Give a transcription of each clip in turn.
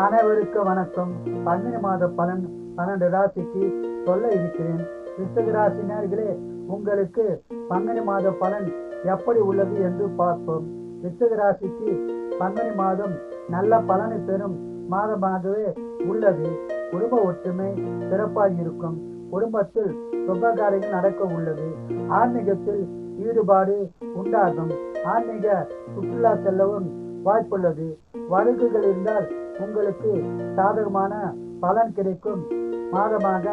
அனைவருக்கும் வணக்கம். பங்குனி மாத பலன் 12 ராசிக்கு சொல்ல இருக்கிறேன். விருச்சிக ராசினர்களே, உங்களுக்கு பங்குனி மாத பலன் எப்படி உள்ளது என்று பார்ப்போம். விருச்சிக ராசிக்கு பங்குனி மாதம் நல்ல பலனை பெறும் மாதமாகவே உள்ளது. குடும்ப ஒற்றுமை சிறப்பாக இருக்கும். குடும்பத்தில் சுபகாரியங்கள் நடக்க உள்ளது. ஆன்மீகத்தில் ஈடுபாடு உண்டாகும். ஆன்மீக சுற்றுலா செல்லவும் வாய்ப்புள்ளது. வழக்குகள் இருந்தால் உங்களுக்கு சாதகமான பலன் கிடைக்கும் மாதமாக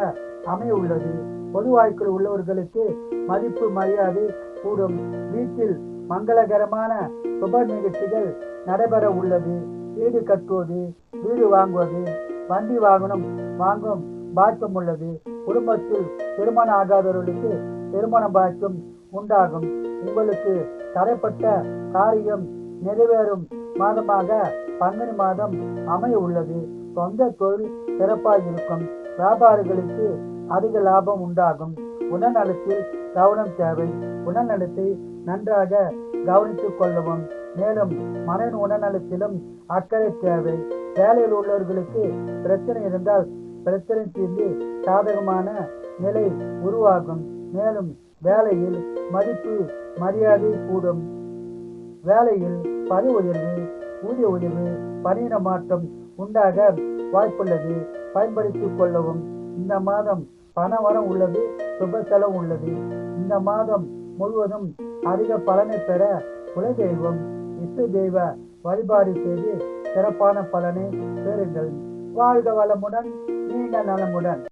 அமைய உள்ளது. பொது வாழ்க்கையில் உள்ளவர்களுக்கு மதிப்பு மரியாதை கூடும். வீட்டில் மங்களகரமான சுப நிகழ்ச்சிகள் நடைபெற உள்ளது. வீடு கட்டுவது, வீடு வாங்குவது, வண்டி வாகனம் வாங்கும் பாக்கியம் உள்ளது. குடும்பத்தில் திருமணம் ஆகாதவர்களுக்கு திருமண பாக்கியம் உண்டாகும். உங்களுக்கு தடைப்பட்ட காரியம் நிறைவேறும் மாதமாக பங்குனி மாதம் அமைய உள்ளது. சொந்த தொழில் சிறப்பாக இருக்கும். வியாபாரிகளுக்கு அதிக லாபம் உண்டாகும். உடல்நலத்தில் கவனம் தேவை. உடல்நலத்தை நன்றாக கவனித்துக் கொள்ளவும். மேலும் மனித உடல்நலத்திலும் அக்கறை தேவை. வேலையில் உள்ளவர்களுக்கு பிரச்சனை இருந்தால் பிரச்சனை தீர்ந்து சாதகமான நிலை உருவாகும். மேலும் வேலையில் மதிப்பு மரியாதை கூடும். வேலையில் பணி உயர்வு, ஊதிய உயர்வு, பணியிட மாற்றம் உண்டாக வாய்ப்புள்ளது. பயன்படுத்திக் கொள்ளவும். இந்த மாதம் பணவரம் உள்ளது. சுப செலவு உள்ளது. இந்த மாதம் முழுவதும் அதிக பலனை பெற குலதெய்வம் இஷ்ட தெய்வ வழிபாடு செய்து சிறப்பான பலனை பெறுங்கள். வாழ்க வளமுடன், நீண்ட நலமுடன்.